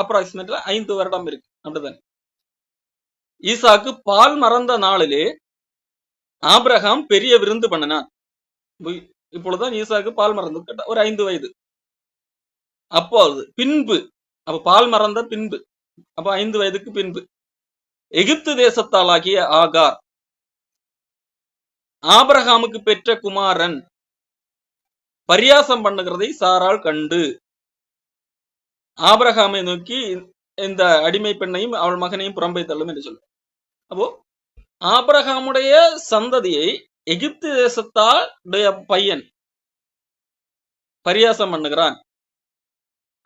அப்ராக்சிமேட்லி 5 வருடம் இருக்கு, அப்படிதான். ஈசாக்கு பால் மறந்த நாளிலே ஆபிரகாம் பெரிய விருந்து பண்ணினான். இப்பொழுதுதான் ஈசாக்கு பால் மறந்து ஒரு 5 வயது. அப்போது பின்பு, அப்ப பால் மறந்த பின்பு, அப்ப 5 வயதுக்கு பின்பு எகிப்து தேசத்தாலாகிய ஆகார் ஆபிரகாமுக்கு பெற்ற குமாரன் பரியாசம் பண்ணுகிறதை சாராள் கண்டு ஆபிரகாமை நோக்கி இந்த அடிமை பெண்ணையும் அவள் மகனையும் புறம்பை தள்ளும் என்று சொல்ல. அப்போ ஆபிரகாமுடைய சந்ததியை எகிப்து தேசத்தாளுடைய பையன் பரியாசம் பண்ணுகிறான்.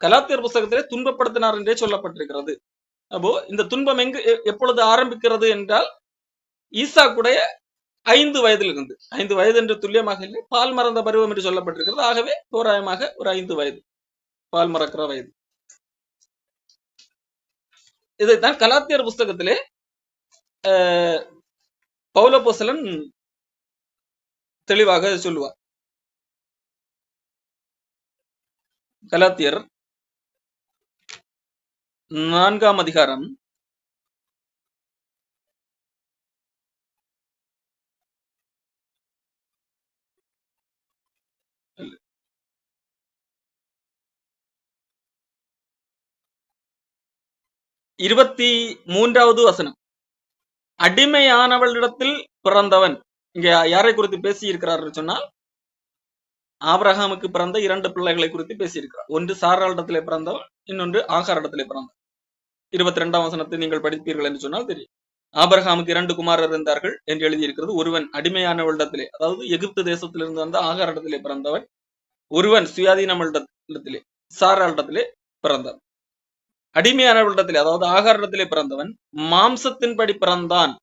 கலாத்தியர் புஸ்தகத்திலே துன்பப்படுத்தினார் என்றே சொல்லப்பட்டிருக்கிறது. அப்போ இந்த துன்பம் எப்பொழுது ஆரம்பிக்கிறது என்றால் ஈசாக்குடைய 5 வயதிலிருந்து, 5 வயது என்று துல்லியமாக இல்லை, பால் மறந்த பருவம் என்று சொல்லப்பட்டிருக்கிறது. ஆகவே தோராயமாக ஒரு 5 வயது, பால் மறக்கிற வயது. இதைத்தான் கலாத்தியர் புஸ்தகத்திலே பவுலப்போஸ்தலன் தெளிவாக சொல்லுவார். கலாத்தியர் 4ஆம் அதிகாரம் 23வது வசனம். அடிமையானவளிடத்தில் பிறந்தவன். இங்க யாரை குறித்து பேசி இருக்கிறார் சொன்னால் ஆபிரகாமுக்கு பிறந்த 2 பிள்ளைகளை குறித்து பேசியிருக்கிறார். ஒன்று சாராளிடத்திலே பிறந்தவன், இன்னொன்று ஆகாரிடத்திலே பிறந்தவன். 22ஆம் வசனத்தை நீங்கள் படிப்பீர்கள் என்று சொன்னால் தெரியும். ஆபிரகாமுக்கு 2 குமாரர் இருந்தார்கள் என்று எழுதியிருக்கிறது. ஒருவன் அடிமையானவளிடத்திலே, அதாவது எகிப்து தேசத்திலிருந்து வந்த ஆகாரிடத்திலே பிறந்தவன். ஒருவன் சுயாதீனமிடத்திலே சாராளிடத்திலே பிறந்தவன். அடிமையானவளிடத்திலே, அதாவது ஆகாரிடத்திலே பிறந்தவன் மாம்சத்தின்படி பிறந்தான்.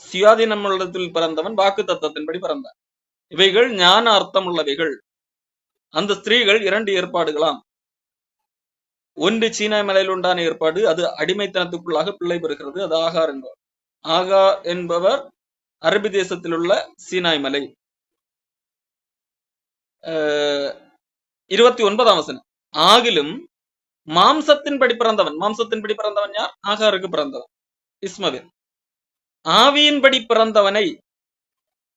சுயாதீனமிடத்தில் பிறந்தவன் வாக்கு தத்தத்தின்படி பிறந்தான். இவைகள் ஞான அர்த்தம் உள்ளவைகள். அந்த ஸ்திரீகள் 2 ஏற்பாடுகளாம். ஒன்று சீனாய் மலையில் உண்டான ஏற்பாடு, அது அடிமைத்தனத்துக்குள்ளாக பிள்ளை பெறுகிறது, அது ஆகார் என்பவர். ஆகார் என்பவர் அரபி தேசத்தில் உள்ள சீனாய் மலை. 29ஆம் வசனம். ஆகிலும் மாம்சத்தின்படி பிறந்தவன், மாம்சத்தின்படி பிறந்தவன் யார்? ஆகாருக்கு பிறந்தவன் இஸ்மவேல். ஆவியின்படி பிறந்தவனை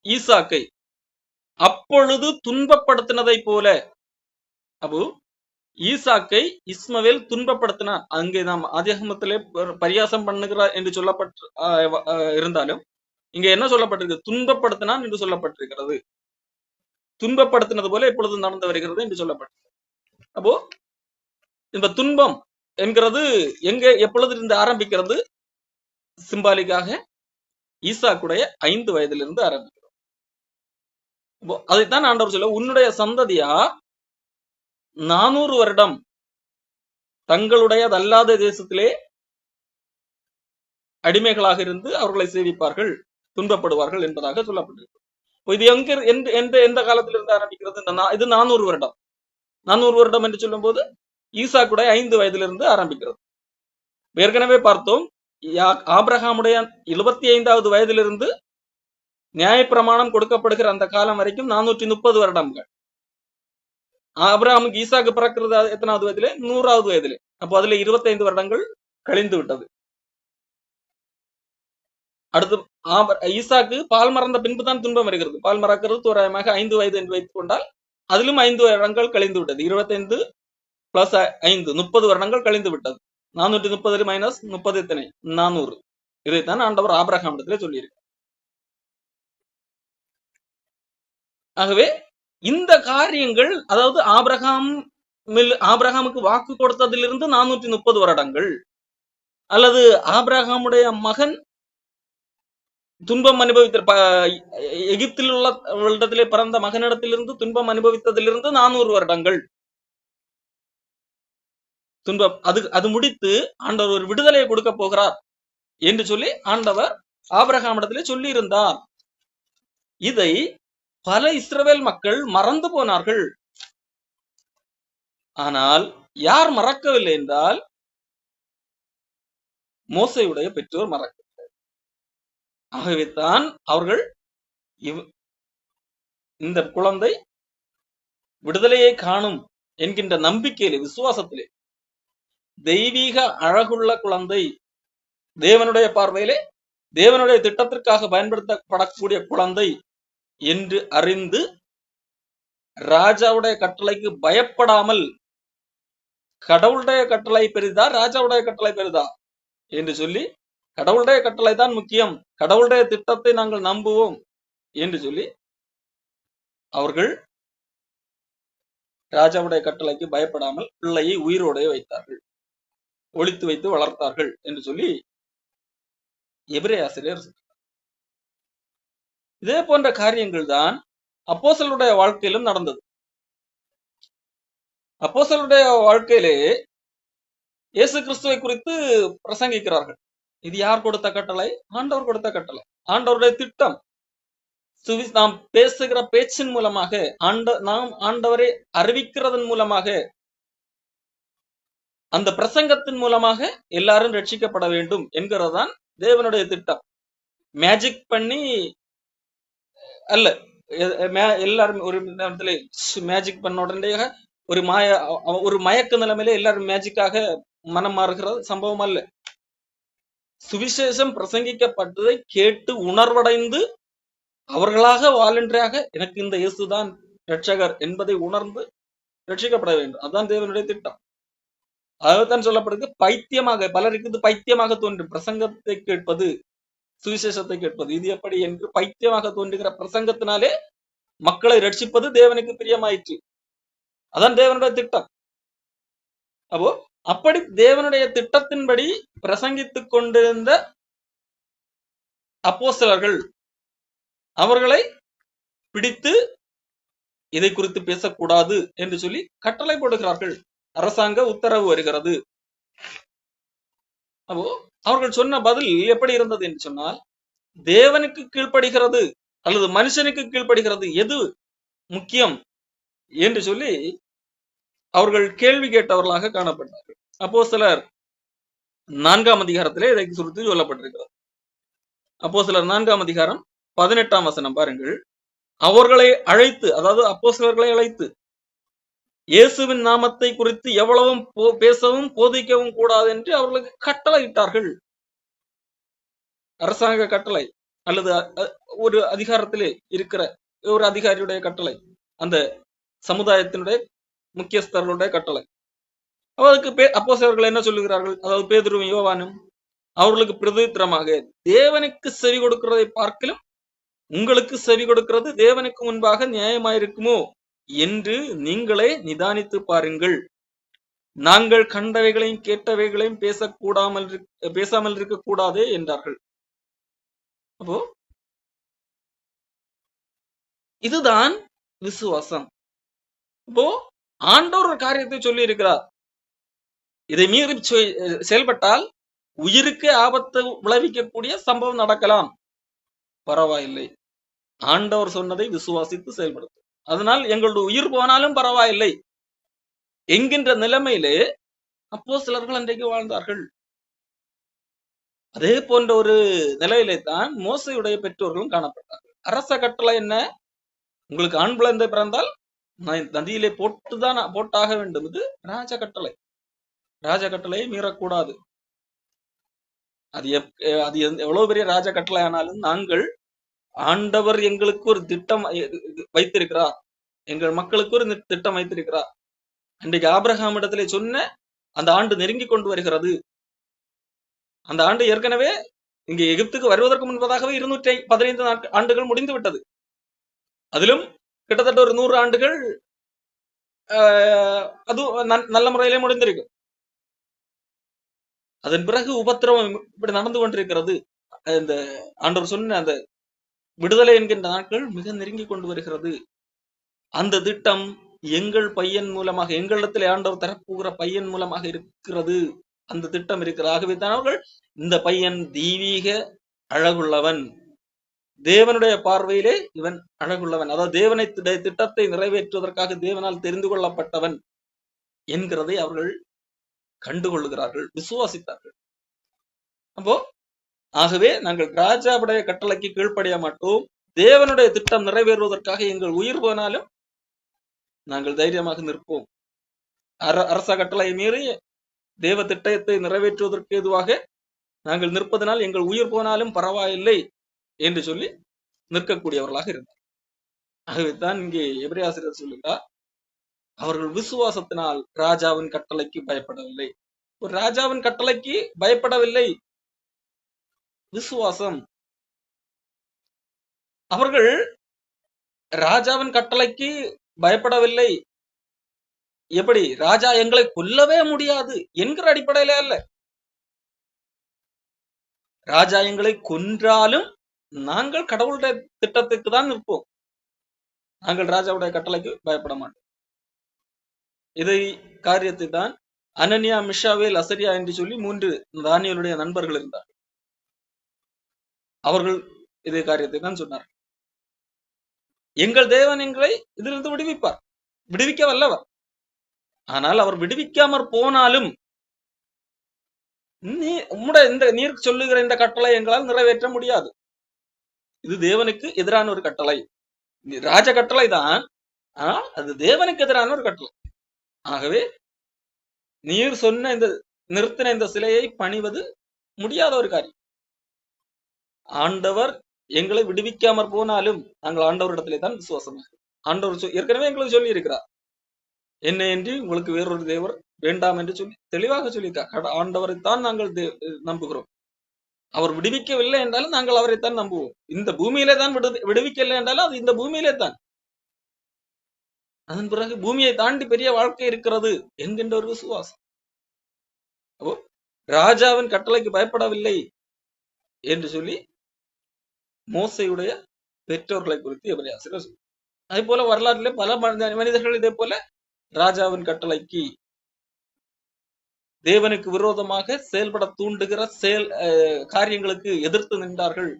ஈசாக்கை அப்பொழுது துன்பப்படுத்தினதை போல, அப்போ ஈசாக்கை இஸ்மவேல் துன்பப்படுத்தினான். அங்கே நாம் ஆதியாகமத்திலே பரியாசம் பண்ணுகிறார் என்று சொல்லப்பட்டு இருந்தாலும் இங்க என்ன சொல்லப்பட்டிருக்கு? துன்பப்படுத்தினான் என்று சொல்லப்பட்டிருக்கிறது. துன்பப்படுத்தினது போல இப்பொழுது நடந்து வருகிறது என்று சொல்லப்பட்டிருக்கு. அப்போ இந்த துன்பம் என்கிறது எப்பொழுது இருந்து ஆரம்பிக்கிறது? சிம்பாலிக்காக ஈசாக்குடைய 5 வயதிலிருந்து ஆரம்பிக்கிறது. அதைத்தான் ஆண்டவர் சொல்ல, உன்னுடைய சந்ததியா 400 வருடம் தங்களுடையதல்லாத தேசத்திலே அடிமைகளாக இருந்து அவர்களை சேவிப்பார்கள், துன்பப்படுவார்கள் என்பதாக சொல்லப்பட்டிருக்கு. இது எந்த காலத்திலிருந்து ஆரம்பிக்கிறது? இது 400 வருடம். 400 வருடம் என்று சொல்லும் போது ஈசாக்குடைய 5 வயதிலிருந்து ஆரம்பிக்கிறது. ஏற்கனவே பார்த்தோம், ஆபிரகாமுடைய 75வது வயதிலிருந்து நியாயப்பிரமாணம் கொடுக்கப்படுகிற அந்த காலம் வரைக்கும் 430 வருடங்கள். ஆபிரகாமுக்கு ஈசாக்கு பிறக்கிறது எத்தனாவது வயதிலே? 100வது வயதிலே. அப்போ அதுல 25 வருடங்கள் கழிந்து விட்டது. அடுத்து ஈசாக்கு பால் மறந்த பின்புதான் துன்பம் வருகிறது. பால் மறக்கிறது தோராயமாக 5 வயது என்று வைத்துக் கொண்டால் அதிலும் 5 வருடங்கள் கழிந்து விட்டது. 25 பிளஸ் 5 30 வருடங்கள் கழிந்து விட்டது. 430 மைனஸ் 30 எத்தனை? 400. இதைத்தான் ஆண்டவர் ஆபிரகாமிடத்திலே சொல்லியிருக்கிறார். ஆகவே இந்த காரியங்கள், அதாவது ஆபிரகாமுக்கு வாக்கு கொடுத்ததிலிருந்து 430 வருடங்கள், அல்லது ஆபிரகாமுடைய மகன் துன்பம் எகிப்தில் உள்ள இடத்திலே பிறந்த மகனிடத்திலிருந்து துன்பம் அனுபவித்ததிலிருந்து 400 வருடங்கள் துன்பம். அது முடித்து ஆண்டவர் ஒரு விடுதலையை கொடுக்க போகிறார் என்று சொல்லி ஆண்டவர் ஆபிரகாமிடத்திலே சொல்லி இருந்தார். இதை பல இஸ்ரவேல் மக்கள் மறந்து போனார்கள். ஆனால் யார் மறக்கவில்லை என்றால் மோசேயுடைய பெற்றோர் மறக்கவில்லை. ஆகவே தான் அவர்கள் இந்த குழந்தை விடுதலையை காணும் என்கின்ற நம்பிக்கையிலே, விசுவாசத்திலே, தெய்வீக அழகுள்ள குழந்தை, தேவனுடைய பார்வையிலே தேவனுடைய திட்டத்திற்காக பயன்படுத்தப்படக்கூடிய குழந்தை என்று அறிந்து ராஜாவுடைய கட்டளைக்கு பயப்படாமல், கடவுளுடைய கட்டளை பெரிதா ராஜாவுடைய கட்டளை பெரிதா என்று சொல்லி, கடவுளுடைய கட்டளை தான் முக்கியம், கடவுளுடைய திட்டத்தை நாங்கள் நம்புவோம் என்று சொல்லி அவர்கள் ராஜாவுடைய கட்டளைக்கு பயப்படாமல் பிள்ளையை உயிரோட வைத்தார்கள், ஒளித்து வைத்து வளர்த்தார்கள் என்று சொல்லி எபிரேய ஆசிரியர். இதே போன்ற காரியங்கள் தான் அப்போஸ்தலருடைய வாழ்க்கையிலும் நடந்தது. அப்போஸ்தலருடைய வாழ்க்கையிலே இயேசு கிறிஸ்துவை குறித்து பிரசங்கிக்கிறார்கள். இது யார் கொடுத்த கட்டளை? ஆண்டவர் கொடுத்த கட்டளை, ஆண்டவருடைய திட்டம். நாம் பேசுகிற பேச்சின் மூலமாக, நாம் ஆண்டவரை அறிவிக்கிறதன் மூலமாக, அந்த பிரசங்கத்தின் மூலமாக எல்லாரும் ரட்சிக்கப்பட வேண்டும் என்கிறதான் தேவனுடைய திட்டம். மேஜிக் பண்ணி அல்ல, எல்லாரும் ஒரு நேரத்துல மேஜிக் பண்ண உடனே ஒரு மயக்க நிலைமையில எல்லாரும் மேஜிக்காக மனம் மாறுகிற சம்பவம் அல்ல. சுவிசேஷம் பிரசங்கிக்கப்பட்டதை கேட்டு உணர்வடைந்து அவர்களாக வாலண்டரியாக எனக்கு இந்த இயேசுதான் ரட்சகர் என்பதை உணர்ந்து ரட்சிக்கப்பட வேண்டும். அதுதான் தேவனுடைய திட்டம். அதுதான் சொல்லப்படுது. பைத்தியமாக, பலருக்கு இது பைத்தியமாக தோன்றும் பிரசங்கத்தை கேட்பது, சுவிசேஷத்தை கேட்பது. இது எப்படி என்று பைத்தியமாக தோன்றுகிற பிரசங்கத்தினாலே மக்களை ரட்சிப்பது தேவனுக்கு பிரியமாயிற்று. அதான் தேவனுடைய திட்டம். அப்போ அப்படி தேவனுடைய திட்டத்தின்படி பிரசங்கித்துக் கொண்டிருந்த அப்போஸ்தலர்கள் அவர்களை பிடித்து இதை குறித்து பேசக்கூடாது என்று சொல்லி கட்டளை போடுகிறார்கள். அரசாங்க உத்தரவு வருகிறது. அப்போ அவர்கள் சொன்ன பதில் எப்படி இருந்தது என்று சொன்னால், தேவனுக்கு கீழ்ப்படுகிறது அல்லது மனுஷனுக்கு கீழ்ப்படுகிறது, எது முக்கியம் என்று சொல்லி அவர்கள் கேள்வி கேட்டவர்களாக காணப்பட்டார்கள். அப்போஸ்தலர் 4ஆம் அதிகாரத்திலே இதை குறித்து சொல்லப்பட்டிருக்கிறது. அப்போஸ்தலர் 4ஆம் அதிகாரம் 18ஆம் வசனம் பாருங்கள். அவர்களை அழைத்து, அதாவது அப்போஸ்தலர்களை அழைத்து, இயேசுவின் நாமத்தை குறித்து எவ்வளவும் பேசவும் போதிக்கவும் கூடாது என்று அவர்களுக்கு கட்டளை இட்டார்கள். அரசாங்க கட்டளை அல்லது ஒரு அதிகாரத்திலே இருக்கிற ஒரு அதிகாரியுடைய கட்டளை, அந்த சமுதாயத்தினுடைய முக்கியஸ்தர்களுடைய கட்டளை. அவருக்கு அப்போஸ்தலர்கள் என்ன சொல்லுகிறார்கள்? அதாவது பேதுருவும் யோவானும் அவர்களுக்கு பிரதித்திரமாக, தேவனுக்கு செவி கொடுக்கிறதை பார்க்கலும் உங்களுக்கு செவி கொடுக்கிறது தேவனுக்கு முன்பாக நியாயமாயிருக்குமோ என்று நீங்களே நிதானித்து பாருங்கள். நாங்கள் கண்டவைகளையும் கேட்டவைகளையும் பேசாமல் இருக்க கூடாதே என்றார்கள். அப்போ இதுதான் விசுவாசம். இப்போ ஆண்டவர் ஒரு காரியத்தை சொல்லி இருக்கிறார். இதை மீறி செயல்பட்டால் உயிருக்கு ஆபத்தை விளைவிக்கக்கூடிய சம்பவம் நடக்கலாம், பரவாயில்லை. ஆண்டவர் சொன்னதை விசுவாசித்து செயல்படுத்தும். அதனால் எங்களுடைய உயிர் போனாலும் பரவாயில்லை என்கின்ற நிலைமையிலே அப்போஸ்தலர்கள் அன்றைக்கு வாழ்ந்தார்கள். அதே போன்ற ஒரு நிலையிலே தான் மோசேயுடைய பெற்றோர்களும் காணப்பட்டார்கள். அரச கட்டளை என்ன? உங்களுக்கு ஆண் குழந்தை பிறந்தால் நதியிலே போட்டாக வேண்டும். இது ராஜ கட்டளை. ராஜ கட்டளையை மீறக்கூடாது. அது எவ்வளவு பெரிய ராஜ கட்டளை ஆனாலும் நாங்கள், ஆண்டவர் எங்களுக்கு ஒரு திட்டம் வைத்திருக்கிறார், எங்கள் மக்களுக்கு ஒரு திட்டம் வைத்திருக்கிறார். அன்றைக்கு ஆபிரகாம் இடத்திலே சொன்ன அந்த ஆண்டு நெருங்கி கொண்டு வருகிறது. அந்த ஆண்டு ஏற்கனவே இங்கே எகிப்துக்கு வருவதற்கு முன்பதாகவே 215 ஆண்டுகள் முடிந்து விட்டது. அதிலும் கிட்டத்தட்ட ஒரு 100 ஆண்டுகள் அது நல்ல முறையிலே முடிந்திருக்கு. அதன் பிறகு உபத்திரவம் இப்படி நடந்து கொண்டிருக்கிறது. இந்த ஆண்டவர் சொன்ன அந்த விடுதலை என்கின்ற நாட்கள் மிக நெருங்கி கொண்டு வருகிறது. அந்த திட்டம் எங்கள் பையன் மூலமாக, எங்களிடத்தில் ஆண்டவர் தரப்போகிற பையன் மூலமாக இருக்கிறது. அந்த திட்டம் இருக்கிறது. ஆகவே தான் அவர்கள், இந்த பையன் தெய்வீக அழகுள்ளவன், தேவனுடைய பார்வையிலே இவன் அழகுள்ளவன், அதாவது தேவனை திட்டத்தை நிறைவேற்றுவதற்காக தேவனால் தெரிந்து கொள்ளப்பட்டவன் என்கிறதை அவர்கள் கண்டுகொள்ளுகிறார்கள், விசுவாசித்தார்கள். அப்போ ஆகவே நாங்கள் ராஜாவுடைய கட்டளைக்கு கீழ்ப்படிய மாட்டோம். தேவனுடைய திட்டம் நிறைவேறுவதற்காக எங்கள் உயிர் போனாலும் நாங்கள் தைரியமாக நிற்போம். அரச கட்டளை மீறி தேவ திட்டத்தை நிறைவேற்றுவதற்கு ஏதுவாக நாங்கள் நிற்பதனால் எங்கள் உயிர் போனாலும் பரவாயில்லை என்று சொல்லி நிற்கக்கூடியவர்களாக இருந்தார். ஆகவேதான் இங்கே எபிரேயர் சொல்லுகிறார், அவர்கள் விசுவாசத்தினால் ராஜாவின் கட்டளைக்கு பயப்படவில்லை. ஒரு ராஜாவின் கட்டளைக்கு பயப்படவில்லை, விசுவாசம். அவர்கள் ராஜாவின் கட்டளைக்கு பயப்படவில்லை. எப்படி? ராஜா எங்களை கொல்லவே முடியாது என்கிற அடிப்படையில அல்ல. ராஜா எங்களை கொன்றாலும் நாங்கள் கடவுளுடைய திட்டத்துக்கு தான் நிற்போம். நாங்கள் ராஜாவுடைய கட்டளைக்கு பயப்பட மாட்டோம். இதை காரியத்தை தான் அனனியா, மிஷாவேல், அசரியா என்று சொல்லி 3 தானியேலுடைய நண்பர்கள் இருந்தார். அவர்கள் இதே காரியத்தை தான் சொன்னார். எங்கள் தேவன் எங்களை இதிலிருந்து விடுவிப்பார், விடுவிக்க வல்லவர். ஆனால் அவர் விடுவிக்காமற் போனாலும் நீர் சொல்லுகிற இந்த கட்டளை எங்களால் நிறைவேற்ற முடியாது. இது தேவனுக்கு எதிரான ஒரு கட்டளை, ராஜ கட்டளை தான், ஆனால் அது தேவனுக்கு எதிரான ஒரு கட்டளை. ஆகவே நீர் சொன்ன இந்த நிறுத்தின இந்த சிலையை பணிவது முடியாத ஒரு காரியம். ஆண்டவர் எங்களை விடுவிக்காமற் போனாலும் நாங்கள் ஆண்டவரிடத்திலே தான் விசுவாசமாக. ஆண்டவர் ஏற்கனவே எங்களுக்கு சொல்லி இருக்கிறார், என்ன என்று உங்களுக்கு வேறொரு தேவர் வேண்டாம் என்று சொல்லி தெளிவாக சொல்லியிருக்கார். ஆண்டவரைத்தான் நாங்கள் நம்புகிறோம். அவர் விடுவிக்கவில்லை என்றாலும் நாங்கள் அவரைத்தான் நம்புவோம். இந்த பூமியிலே தான் விடுவிக்கவில்லை என்றாலும் அது இந்த பூமியிலே தான். அதன் பிறகு பூமியை தாண்டி பெரிய வாழ்க்கை இருக்கிறது என்கின்ற ஒரு விசுவாசம். அப்போ ராஜாவின் கட்டளைக்கு பயப்படவில்லை என்று சொல்லி மோசையுடைய பெற்றோர்களை குறித்து எபிரேயர் சொல்றார். அதே போல வரலாற்றிலே பல மனிதர்கள் இதே போல ராஜாவின் கட்டளைக்கு தேவனுக்கு விரோதமாக செயல்பட தூண்டுகிற காரியங்களுக்கு எதிர்த்து நின்றார்கள்.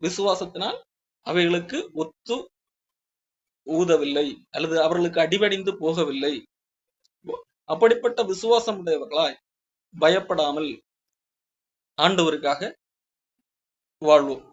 விசுவாசத்தினால் அவைகளுக்கு ஒத்து ஊதவில்லை அல்லது அவர்களுக்கு அடிபடிந்து போகவில்லை. அப்படிப்பட்ட விசுவாசம் உடையவர்களாய் பயப்படாமல் ஆண்டவருக்காக வாழ்வோம்.